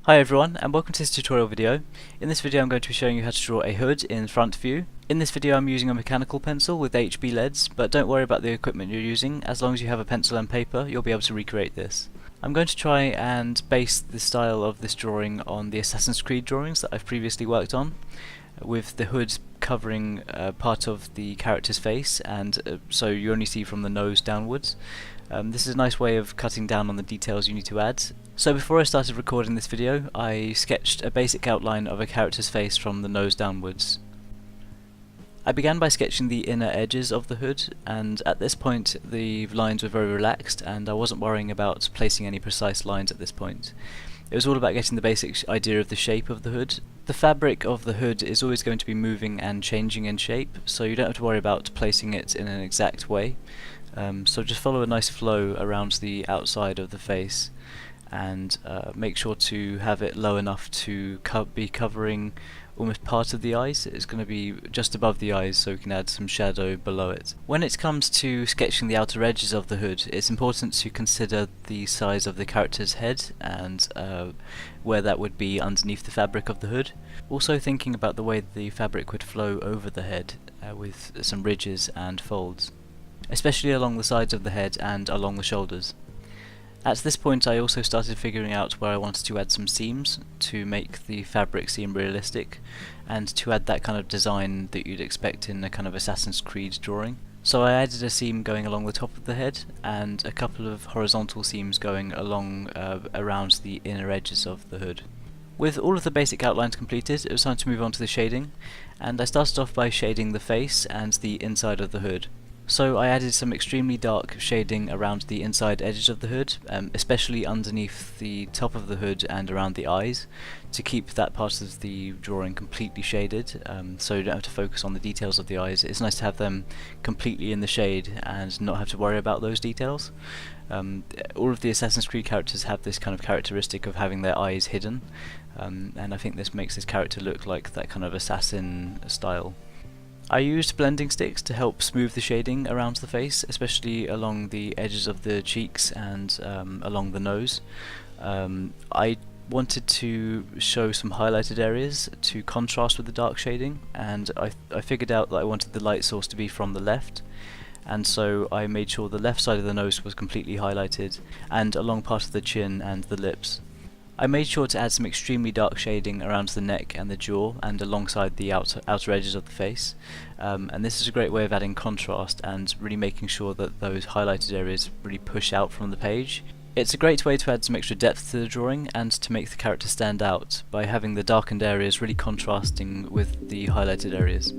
Hi everyone, and welcome to this tutorial video. In this video I'm going to be showing you how to draw a hood in front view. In this video I'm using a mechanical pencil with HB leads, but don't worry about the equipment you're using. As long as you have a pencil and paper, you'll be able to recreate this. I'm going to try and base the style of this drawing on the Assassin's Creed drawings that I've previously worked on, with the hood covering part of the character's face, and so you only see from the nose downwards. This is a nice way of cutting down on the details you need to add. So before I started recording this video, I sketched a basic outline of a character's face from the nose downwards. I began by sketching the inner edges of the hood, and at this point the lines were very relaxed and I wasn't worrying about placing any precise lines at this point. It was all about getting the basic idea of the shape of the hood. The fabric of the hood is always going to be moving and changing in shape, so you don't have to worry about placing it in an exact way. So just follow a nice flow around the outside of the face, and make sure to have it low enough to be covering almost part of the eyes. It's going to be just above the eyes, so we can add some shadow below it. When it comes to sketching the outer edges of the hood, it's important to consider the size of the character's head and where that would be underneath the fabric of the hood. Also thinking about the way the fabric would flow over the head with some ridges and folds, especially along the sides of the head and along the shoulders. At this point I also started figuring out where I wanted to add some seams to make the fabric seem realistic and to add that kind of design that you'd expect in a kind of Assassin's Creed drawing. So I added a seam going along the top of the head and a couple of horizontal seams going along around the inner edges of the hood. With all of the basic outlines completed, it was time to move on to the shading, and I started off by shading the face and the inside of the hood. So I added some extremely dark shading around the inside edges of the hood, especially underneath the top of the hood and around the eyes, to keep that part of the drawing completely shaded, so you don't have to focus on the details of the eyes. It's nice to have them completely in the shade and not have to worry about those details. All of the Assassin's Creed characters have this kind of characteristic of having their eyes hidden, and I think this makes this character look like that kind of assassin style. I used blending sticks to help smooth the shading around the face, especially along the edges of the cheeks and along the nose. I wanted to show some highlighted areas to contrast with the dark shading, and I figured out that I wanted the light source to be from the left, and so I made sure the left side of the nose was completely highlighted and along part of the chin and the lips. I made sure to add some extremely dark shading around the neck and the jaw and alongside the outer edges of the face, and this is a great way of adding contrast and really making sure that those highlighted areas really push out from the page. It's a great way to add some extra depth to the drawing and to make the character stand out by having the darkened areas really contrasting with the highlighted areas.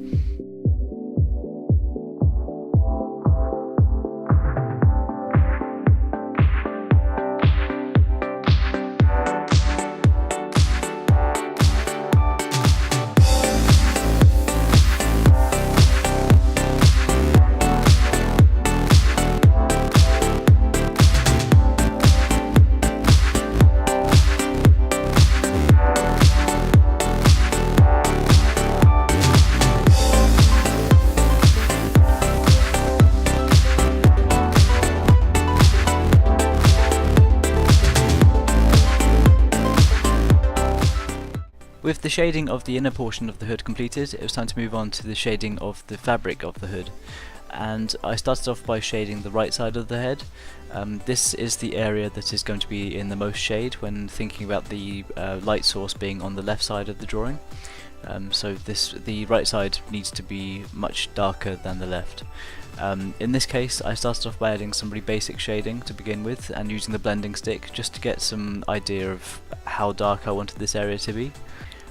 With the shading of the inner portion of the hood completed, it was time to move on to the shading of the fabric of the hood. And I started off by shading the right side of the head. This is the area that is going to be in the most shade when thinking about the light source being on the left side of the drawing. So the right side needs to be much darker than the left. In this case I started off by adding some really basic shading to begin with and using the blending stick just to get some idea of how dark I wanted this area to be.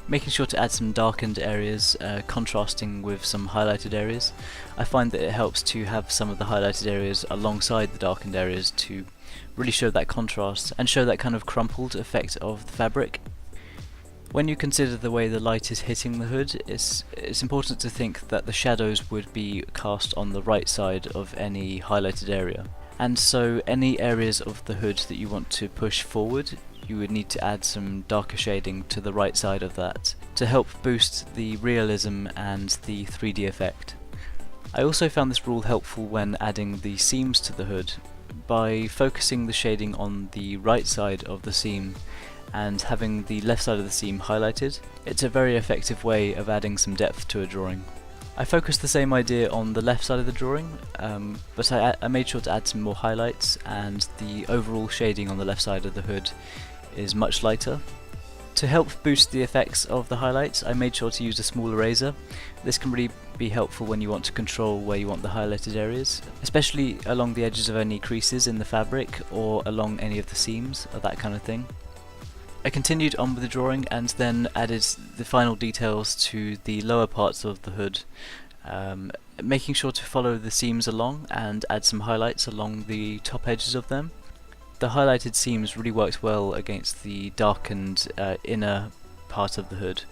Making sure to add some darkened areas, contrasting with some highlighted areas. I find that it helps to have some of the highlighted areas alongside the darkened areas to really show that contrast and show that kind of crumpled effect of the fabric. When you consider the way the light is hitting the hood, it's important to think that the shadows would be cast on the right side of any highlighted area. And so any areas of the hood that you want to push forward, you would need to add some darker shading to the right side of that to help boost the realism and the 3D effect. I also found this rule helpful when adding the seams to the hood. By focusing the shading on the right side of the seam and having the left side of the seam highlighted. It's a very effective way of adding some depth to a drawing. I focused the same idea on the left side of the drawing, but I made sure to add some more highlights, and the overall shading on the left side of the hood is much lighter. To help boost the effects of the highlights, I made sure to use a small eraser. This can really be helpful when you want to control where you want the highlighted areas, especially along the edges of any creases in the fabric or along any of the seams or that kind of thing. I continued on with the drawing and then added the final details to the lower parts of the hood, making sure to follow the seams along and add some highlights along the top edges of them. The highlighted seams really worked well against the darkened inner part of the hood.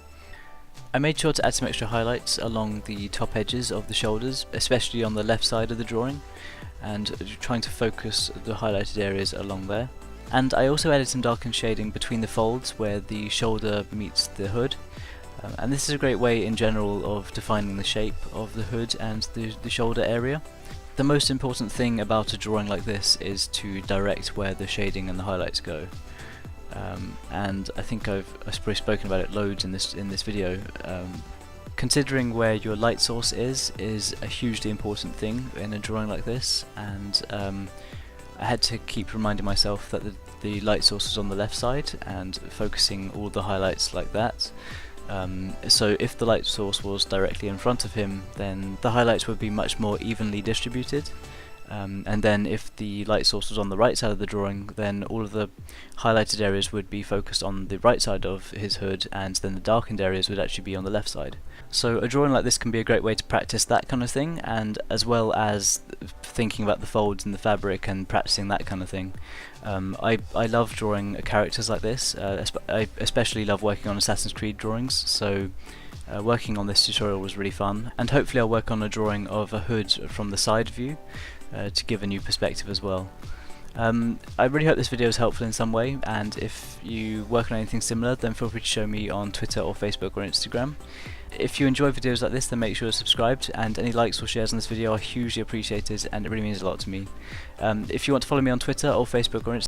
I made sure to add some extra highlights along the top edges of the shoulders, especially on the left side of the drawing, and trying to focus the highlighted areas along there. And I also added some darkened shading between the folds where the shoulder meets the hood, and this is a great way in general of defining the shape of the hood and the shoulder area. The most important thing about a drawing like this is to direct where the shading and the highlights go, and I think I've probably spoken about it loads in this video. Considering where your light source is a hugely important thing in a drawing like this, and I had to keep reminding myself that the light source was on the left side and focusing all the highlights like that. So if the light source was directly in front of him, then the highlights would be much more evenly distributed. And then if the light source was on the right side of the drawing, then all of the highlighted areas would be focused on the right side of his hood, and then the darkened areas would actually be on the left side. So a drawing like this can be a great way to practice that kind of thing, and as well as thinking about the folds in the fabric and practicing that kind of thing. I love drawing characters like this. I especially love working on Assassin's Creed drawings, so working on this tutorial was really fun, and hopefully I'll work on a drawing of a hood from the side view to give a new perspective as well. I really hope this video is helpful in some way, and if you work on anything similar, then feel free to show me on Twitter or Facebook or Instagram. If you enjoy videos like this, then make sure you're subscribed, and any likes or shares on this video are hugely appreciated and it really means a lot to me. If you want to follow me on Twitter or Facebook or Instagram,